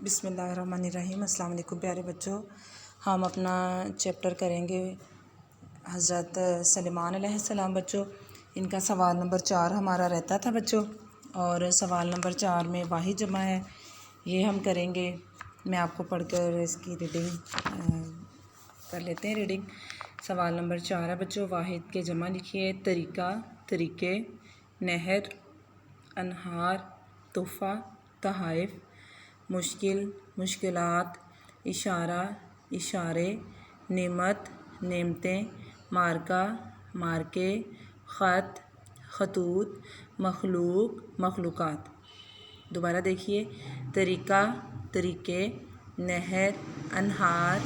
बिस्मिल्लाहिर्रहमानिर्रहीम। अस्सलाम वालेकुम प्यारे बच्चों, हम अपना चैप्टर करेंगे हज़रत सलेमान अलैहिस्सलाम। बच्चों, इनका सवाल नंबर 4 हमारा रहता था बच्चों, और सवाल नंबर 4 में वाहिद जमा है, ये हम करेंगे। मैं आपको पढ़कर इसकी रीडिंग कर लेते हैं। रीडिंग सवाल नंबर 4 है बच्चों। वाहिद के जमा लिखिए। तरीका, तरीके, नहर, अनहार, तोहफ़ा, तहाइफ, मुश्किल, मुश्किलात, इशारा, इशारे, नेमत, नेमतें, मार्का, मार्के, ख़त, खतूत, मखलूक, मखलूक़ात। दोबारा देखिए। तरीका, तरीके, नहर, अनहार,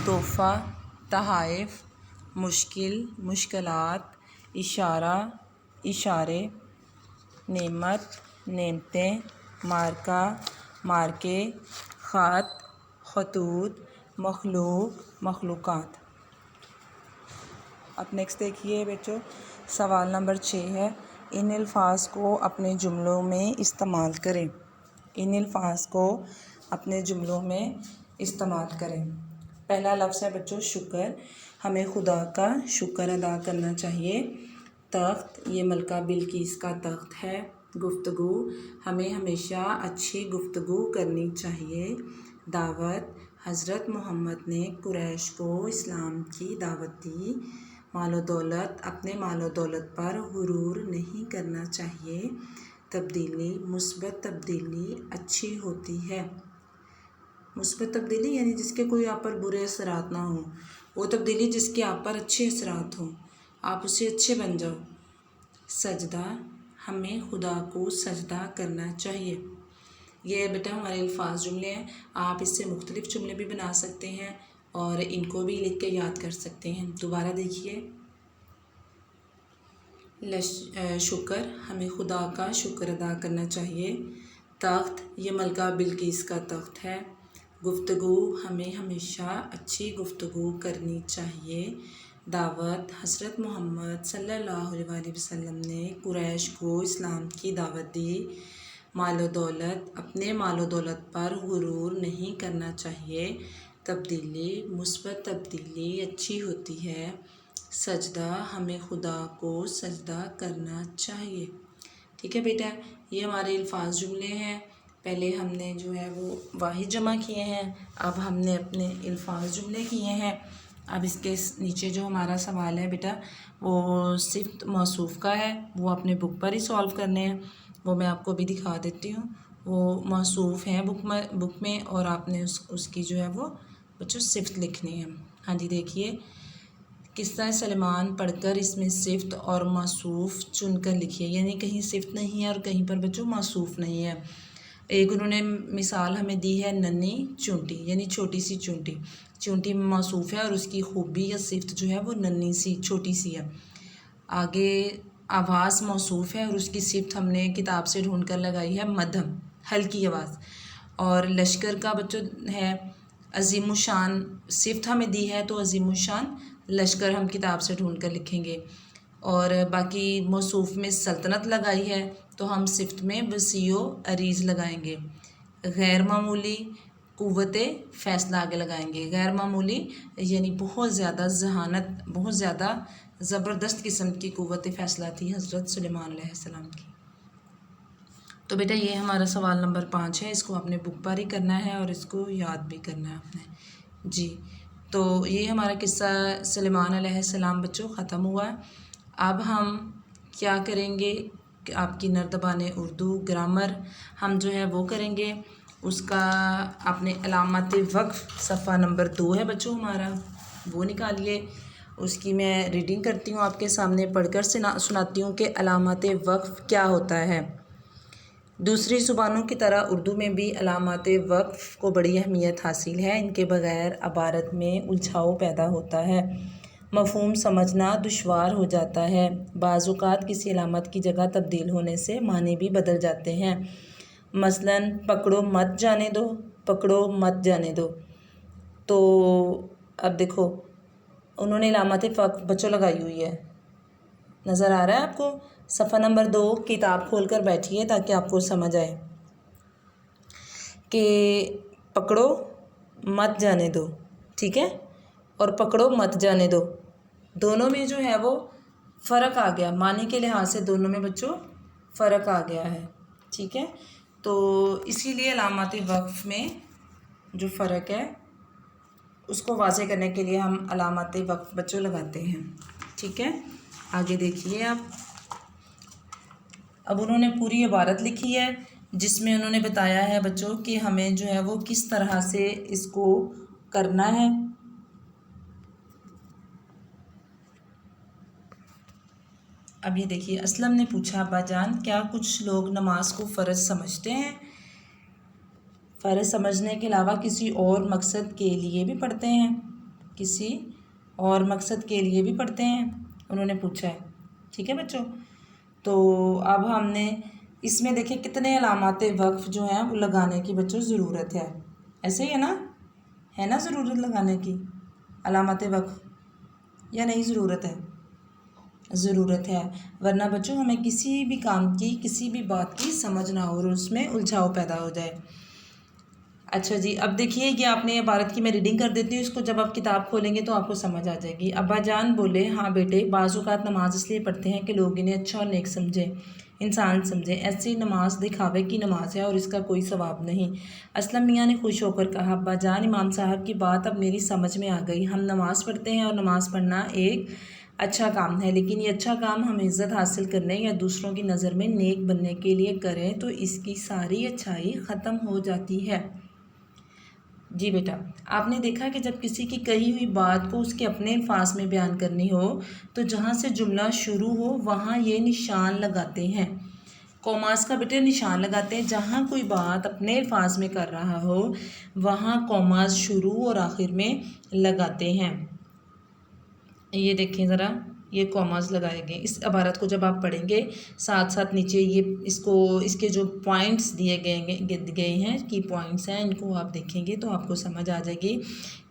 तोहफ़ा, तहाइफ, मुश्किल, मुश्किलात, इशारा, इशारे, नेमत, नेमतें, मार्का, मार्के, ख़त, खतूत, मखलूक, मखलूक़ात। अब नेक्स्ट देखिए बच्चों, सवाल नंबर 6 है। इन अल्फाज को अपने जुमलों में इस्तेमाल करें। इन अल्फाज को अपने जुमलों में इस्तेमाल करें। पहला लफ्ज़ है बच्चों शुक्र। हमें खुदा का शुक्र अदा करना चाहिए। तख्त, ये मलका बिल्किस का तख्त है। गुफ्तगू, हमें हमेशा अच्छी गुफ्तगू करनी चाहिए। दावत, हज़रत मोहम्मद ने कुरैश को इस्लाम की दावत दी। मालो दौलत, अपने मालो दौलत पर गुरूर नहीं करना चाहिए। तब्दीली, मुस्बत तब्दीली अच्छी होती है। मुस्बत तब्दीली यानी जिसके कोई आप पर बुरे असरात ना हो, वो तब्दीली जिसके आप पर अच्छे असरात हों, आप उससे अच्छे बन जाओ। सजदा, हमें खुदा को सजदा करना चाहिए। ये बेटा हमारे अल्फाज जुमले हैं। आप इससे मुख्तलिफ़ जुमले भी बना सकते हैं और इनको भी लिख के याद कर सकते हैं। दोबारा देखिए। शुक्र, हमें खुदा का शुक्र अदा करना चाहिए। तख्त, ये मलका बिल्किस का तख्त है। गुफ्तगू, हमें हमेशा अच्छी गुफ्तगू करनी चाहिए। दावत, हज़रत मोहम्मद सल्लल्लाहु अलैहि वसल्लम ने कुरैश को इस्लाम की दावत दी। मालो दौलत, अपने मालो दौलत पर गुरूर नहीं करना चाहिए। तब्दीली, मुस्बत तब्दीली अच्छी होती है। सजदा, हमें खुदा को सजदा करना चाहिए। ठीक है बेटा, ये हमारे अल्फाज जुमले हैं। पहले हमने जो है वो वाहिद जमा किए हैं, अब हमने अपने अल्फाज जुमले किए हैं। अब इसके नीचे जो हमारा सवाल है बेटा, वो सिफ्त मौसूफ़ का है। वो अपने बुक पर ही सॉल्व करने हैं। वो मैं आपको भी दिखा देती हूँ। वो मौसूफ़ हैं बुक में और आपने उसकी जो है वो बच्चों सिफ्त लिखनी है। हाँ जी, देखिए किस्सा सलेमान पढ़कर इसमें सिफ्त और मौसूफ़ चुनकर लिखिए। यानी कहीं सिफ्त नहीं है और कहीं पर बच्चों मौसूफ़ नहीं है। एक उन्होंने मिसाल हमें दी है नन्ही चूंटी, यानी छोटी सी चूंटी। चूंटी में मौसूफ़ है और उसकी खूबी या सिफ्त जो है वो नन्ही सी छोटी सी है। आगे आवाज़ मौसूफ़ है और उसकी सिफ्त हमने किताब से ढूंढ कर लगाई है मध्यम, हल्की आवाज़। और लश्कर का बच्चों है अज़ीमुशान, सिफ्त हमें दी है तो अज़ीमुशान लश्कर हम किताब से ढूंढ कर लिखेंगे। और बाकी मौसूफ़ में सल्तनत लगाई है तो हम सिफ्त में वसीओ अरीज़ लगाएंगे। गैर मामूली क़ुव्वते फ़ैसला आगे लगाएंगे। गैर मामूली यानी बहुत ज़्यादा जहानत, बहुत ज़्यादा ज़बरदस्त किस्म की क़ुव्वत फ़ैसला थी हज़रत सुलेमान अलैहिस्सलाम की। तो बेटा ये हमारा सवाल नंबर 5 है। इसको आपने बुक पर ही करना है और इसको याद भी करना है आपने जी। तो ये हमारा किस्सा सुलेमान अलैहिस्सलाम बच्चों ख़त्म हुआ। अब हम क्या करेंगे कि आपकी नर्दबान उर्दू ग्रामर हम जो है वो करेंगे। उसका आपने अलामत वक़्फ़ सफ़ा नंबर 2 है बच्चों हमारा, वो निकालिए। उसकी मैं रीडिंग करती हूँ आपके सामने, पढ़कर सुनाती हूँ कि अलामत वक़्फ़ क्या होता है। दूसरी ज़ुबानों की तरह उर्दू में भी अलामत वक़्फ़ को बड़ी अहमियत हासिल है। इनके बग़ैर अबारत में उलझाव पैदा होता है, मफ़हूम समझना दुश्वार हो जाता है। बाज़ औक़ात किसी अलामत की जगह तब्दील होने से माने भी बदल जाते हैं। मसलन पकड़ो मत जाने दो, पकड़ो मत जाने दो। तो अब देखो उन्होंने अलामत वक़्फ़ बच्चों लगाई हुई है, नज़र आ रहा है आपको। सफ़ा नंबर 2 किताब खोल कर बैठिए ताकि आपको समझ आए। कि पकड़ो मत जाने दो, ठीक है, और पकड़ो मत जाने दो, दोनों में जो है वो फ़र्क आ गया, माने के लिहाज से दोनों में बच्चों फ़र्क आ गया है, ठीक है। तो इसीलिए अलामत वक्फ़ में जो फ़र्क है उसको वाज़े करने के लिए हम अलामत वक्फ़ बच्चों लगाते हैं, ठीक है। आगे देखिए आप, अब उन्होंने पूरी इबारत लिखी है जिसमें उन्होंने बताया है बच्चों कि हमें जो है वो किस तरह से इसको करना है। अब ये देखिए, असलम ने पूछा, अब्बाजान क्या कुछ लोग नमाज को फ़र्ज़ समझते हैं? फ़र्ज़ समझने के अलावा किसी और मकसद के लिए भी पढ़ते हैं? किसी और मकसद के लिए भी पढ़ते हैं, उन्होंने पूछा है, ठीक है बच्चों। तो अब हमने इसमें देखें कितने अलामत वक्फ़ जो हैं वो लगाने की बच्चों ज़रूरत है, ऐसे ही है ना ज़रूरत लगाने की अलामत वक्फ़, या नहीं ज़रूरत है? ज़रूरत है, वरना बच्चों हमें किसी भी काम की, किसी भी बात की समझ ना हो और उसमें उलझाव पैदा हो जाए। अच्छा जी, अब देखिए ये आपने इबारत की मैं रीडिंग कर देती हूँ, इसको जब आप किताब खोलेंगे तो आपको समझ आ जाएगी। अब्बाजान बोले, हाँ बेटे, बाज़ औक़ात नमाज इसलिए पढ़ते हैं कि लोग इन्हें अच्छा और नेक समझें, इंसान समझें। ऐसी नमाज दिखावे की नमाज है और इसका कोई सवाब नहीं। असलम मियाँ ने खुश होकर कहा, अब्बाजान इमाम साहब की बात अब मेरी समझ में आ गई। हम नमाज़ पढ़ते हैं और नमाज़ पढ़ना एक अच्छा काम है, लेकिन ये अच्छा काम हम इज़्ज़त हासिल करने या दूसरों की नज़र में नेक बनने के लिए करें तो इसकी सारी अच्छाई ख़त्म हो जाती है। जी बेटा, आपने देखा कि जब किसी की कही हुई बात को उसके अपने अल्फाज में बयान करनी हो तो जहाँ से जुमला शुरू हो वहाँ ये निशान लगाते हैं, कॉमास का बेटे निशान लगाते हैं। जहाँ कोई बात अपने अल्फाज में कर रहा हो वहाँ कॉमास शुरू और आखिर में लगाते हैं। ये देखें ज़रा, ये कॉमास लगाए गए। इस इबारत को जब आप पढ़ेंगे साथ साथ नीचे ये इसके जो पॉइंट्स दिए गए हैं, की पॉइंट्स हैं, इनको आप देखेंगे तो आपको समझ आ जाएगी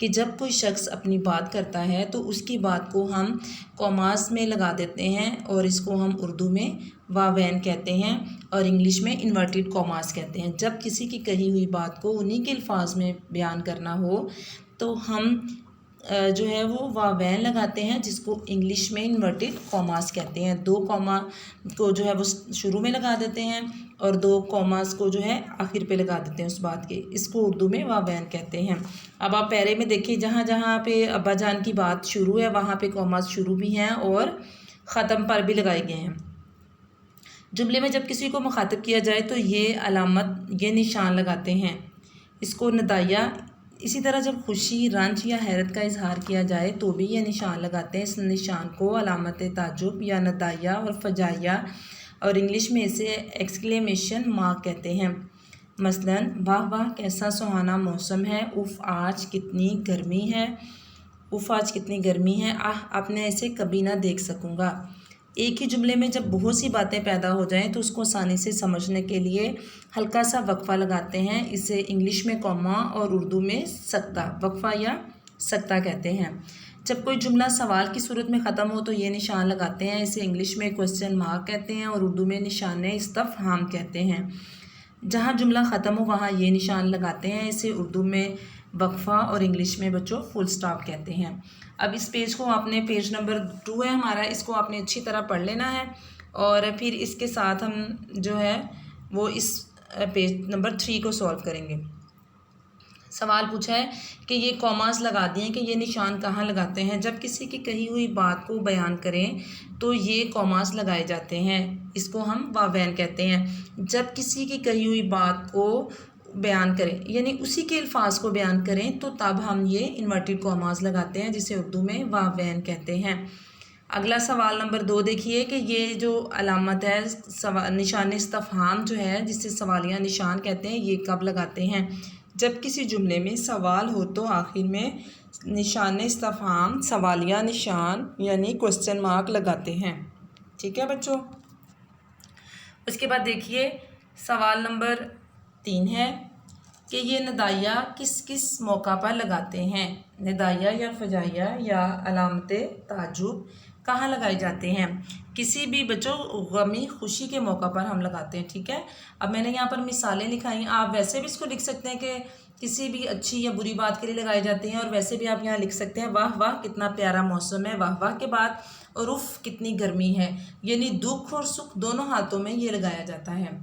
कि जब कोई शख्स अपनी बात करता है तो उसकी बात को हम कॉमास में लगा देते हैं और इसको हम उर्दू में वावैन कहते हैं और इंग्लिश में इन्वर्टेड कॉमास कहते हैं। जब किसी की कही हुई बात को उन्हीं के अल्फाज में बयान करना हो तो हम जो है वो वावैन लगाते हैं, जिसको इंग्लिश में इन्वर्टेड कॉमास कहते हैं। 2 कॉमा को जो है वो शुरू में लगा देते हैं और 2 कॉमास को जो है आखिर पे लगा देते हैं उस बात के, इसको उर्दू में वावैन कहते हैं। अब आप पैरे में देखिए, जहाँ जहाँ पे अब्बाजान की बात शुरू है वहाँ पे कॉमास शुरू भी हैं और ख़त्म पर भी लगाए गए हैं। जुमले में जब किसी को मुखातिब किया जाए तो ये अलामत, ये निशान लगाते हैं, इसको नदाया। इसी तरह जब खुशी, रंज या हैरत का इजहार किया जाए तो भी ये निशान लगाते हैं। इस निशान को अलामत ताजुब या नदाया और फजाया और इंग्लिश में इसे एक्सक्लेमेशन मार्क कहते हैं। मसलन, वाह वाह कैसा सुहाना मौसम है, उफ़ आज कितनी गर्मी है, उफ़ आज कितनी गर्मी है, आह अब मैं इसे कभी ना देख सकूँगा। एक ही जुमले में जब बहुत सी बातें पैदा हो जाएं तो उसको आसानी से समझने के लिए हल्का सा वक्फ़ा लगाते हैं। इसे इंग्लिश में कॉमा और उर्दू में सक्ता, वक्फ़ा या सक्ता कहते हैं। जब कोई जुमला सवाल की सूरत में ख़त्म हो तो ये निशान लगाते हैं, इसे इंग्लिश में क्वेश्चन मार्क कहते हैं और उर्दू में निशान इस्तफ़हाम कहते हैं। जहाँ जुमला ख़त्म हो वहाँ ये निशान लगाते हैं, इसे उर्दू में वक्फ़ा और इंग्लिश में बच्चों फुल स्टॉप कहते हैं। अब इस पेज को आपने, पेज नंबर 2 है हमारा, इसको आपने अच्छी तरह पढ़ लेना है और फिर इसके साथ हम जो है वो इस पेज नंबर 3 को सॉल्व करेंगे। सवाल पूछा है कि ये कॉमास लगा दिए कि ये निशान कहाँ लगाते हैं। जब किसी की कही हुई बात को बयान करें तो ये कॉमास लगाए जाते हैं, इसको हम वावैन कहते हैं। जब किसी की कही हुई बात को बयान करें यानी उसी के अल्फाज को बयान करें तो तब हम ये इन्वर्टेड कॉमास लगाते हैं, जिसे उर्दू में वावैन कहते हैं। अगला सवाल नंबर 2 देखिए कि ये जो अलामत है निशान इस्तफ़हाम जो है, जिसे सवालिया निशान कहते हैं, ये कब लगाते हैं। जब किसी जुमले में सवाल हो तो आखिर में निशान इस्तफ़हाम, सवालिया निशान यानी क्वेश्चन मार्क लगाते हैं, ठीक है बच्चों। उसके बाद देखिए सवाल नंबर 3 है कि ये नदाया किस किस मौका पर लगाते हैं। नदाया या फजाया या अलामत ताजुब कहाँ लगाए जाते हैं? किसी भी बच्चों गमी खुशी के मौका पर हम लगाते हैं, ठीक है। अब मैंने यहाँ पर मिसालें लिखाई, आप वैसे भी इसको लिख सकते हैं कि किसी भी अच्छी या बुरी बात के लिए लगाए जाते हैं, और वैसे भी आप यहाँ लिख सकते हैं वाह वाह कितना प्यारा मौसम है, वाह वाह के बाद और उफ कितनी गर्मी है, यानी दुख और सुख दोनों हाथों में ये लगाया जाता है।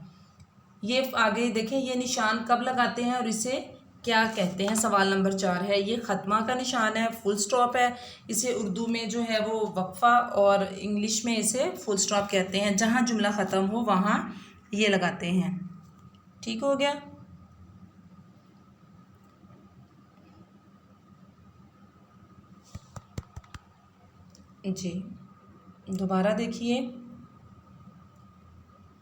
ये आगे देखें, ये निशान कब लगाते हैं और इसे क्या कहते हैं? सवाल नंबर 4 है, ये ख़त्मा का निशान है, फुल स्टॉप है। इसे उर्दू में जो है वो वक्फ़ा और इंग्लिश में इसे फुल स्टॉप कहते हैं। जहाँ जुमला ख़त्म हो वहाँ ये लगाते हैं। ठीक हो गया। जी दोबारा देखिए,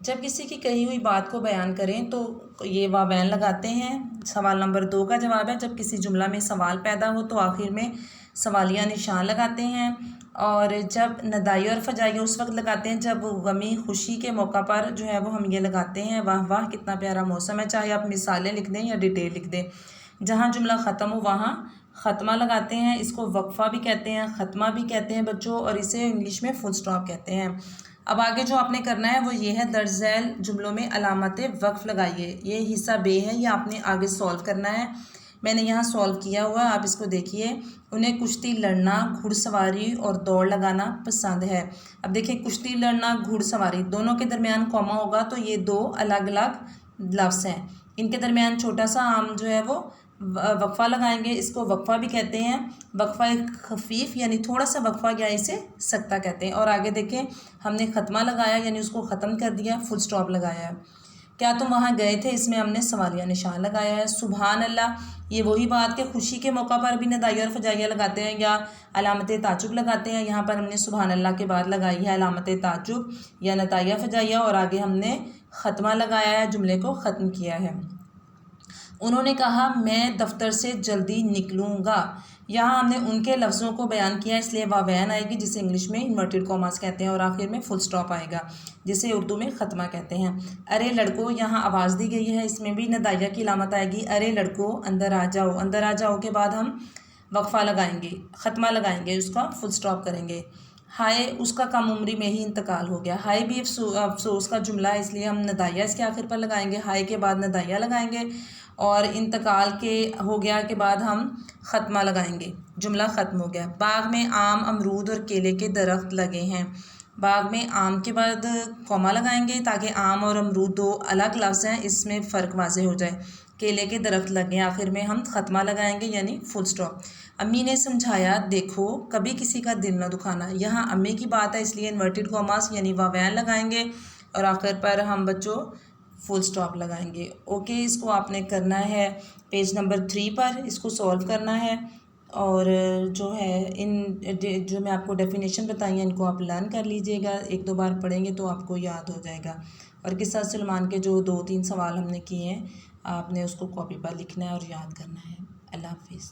जब किसी की कही हुई बात को बयान करें तो ये वावैन लगाते हैं। सवाल नंबर 2 का जवाब है, जब किसी जुमला में सवाल पैदा हो तो आखिर में सवालिया निशान लगाते हैं। और जब नदाई और फजाई उस वक्त लगाते हैं जब गमी खुशी के मौका पर जो है वो हम ये लगाते हैं वाह वाह कितना प्यारा मौसम है, चाहे आप मिसालें लिख दें या डिटेल लिख दें। जहाँ जुमला ख़त्म हो वहाँ ख़त्मा लगाते हैं, इसको वक्फ़ा भी कहते हैं, ख़त्मा भी कहते हैं बच्चों, और इसे इंग्लिश में फुल स्टॉप कहते हैं। अब आगे जो आपने करना है वो ये है, दर्ज झैल जुमलों में अलामत वक्फ़ लगाइए। ये हिस्सा बे है, ये आपने आगे सॉल्व करना है। मैंने यहाँ सॉल्व किया हुआ है, आप इसको देखिए। उन्हें कुश्ती लड़ना, घुड़सवारी और दौड़ लगाना पसंद है। अब देखिए, कुश्ती लड़ना, घुड़सवारी दोनों के दरमियान कॉमा होगा तो ये दो अलग अलग लफ्ज़ हैं। इनके दरमियान छोटा सा हम जो है वो वक्फ़ा लगाएंगे, इसको वक्फ़ा भी कहते हैं। वक्फ़ा एक खफीफ यानी थोड़ा सा वक्फ़ा, या इसे सकता कहते हैं। और आगे देखें, हमने ख़त्मा लगाया यानी उसको ख़त्म कर दिया, फुल स्टॉप लगाया है। क्या तुम वहाँ गए थे, इसमें हमने सवालिया निशान लगाया है। सुभान अल्लाह, ये वही बात कि खुशी के मौका पर भी नदाइया और फजाइया लगाते हैं या अलामत ताजुब लगाते हैं। यहाँ पर हमने सुभान अल्लाह के बाद लगाई है अलामत ताजुब या नदाइया फजाइया, और आगे हमने ख़त्मा लगाया है, जुमले को ख़त्म किया है। उन्होंने कहा मैं दफ्तर से जल्दी निकलूँगा। यहाँ हमने उनके लफ्ज़ों को बयान किया, इसलिए वावैन आएगी जिसे इंग्लिश में इन्वर्टेड कॉमास कहते हैं, और आखिर में फुल स्टॉप आएगा जिसे उर्दू में ख़त्मा कहते हैं। अरे लड़को, यहाँ आवाज़ दी गई है, इसमें भी नदाइया की अलामत आएगी। अरे लड़को अंदर आ जाओ, अंदर आ जाओ के बाद हम वक्फ़ा लगाएंगे, ख़त्मा लगाएंगे, उसका फुल स्टॉप करेंगे। हाय, उसका कम उम्री में ही इंतकाल हो गया। हाय भी अफसोस का जुमला है, इसलिए हम नदाइया इसके आखिर पर लगाएंगे, हाय के बाद नदाइया लगाएंगे, और इंतकाल के हो गया के बाद हम ख़त्मा लगाएंगे, जुमला ख़त्म हो गया। बाग में आम, अमरूद और केले के दरख्त लगे हैं। बाग में आम के बाद कॉमा लगाएंगे ताकि आम और अमरूद दो अलग लफ्ज़ हैं, इसमें फ़र्क वाज़ेह हो जाए। केले के दरख्त लगे, आखिर में हम ख़त्मा लगाएंगे यानी फुल स्टॉप। अम्मी ने समझाया, देखो कभी किसी का दिल न दुखाना। यहाँ अम्मी की बात है, इसलिए इन्वर्टेड कॉमास यानी वावैन लगाएंगे, और आखिर पर हम बच्चों फुल स्टॉप लगाएंगे। ओके, इसको आपने करना है पेज नंबर 3 पर, इसको सॉल्व करना है। और जो है जो मैं आपको डेफिनेशन बताई है इनको आप लर्न कर लीजिएगा, 1-2 बार पढ़ेंगे तो आपको याद हो जाएगा। और किस्सा सलमान के जो 2-3 सवाल हमने किए हैं, आपने उसको कॉपी पर लिखना है और याद करना है। अल्लाह हाफिज़।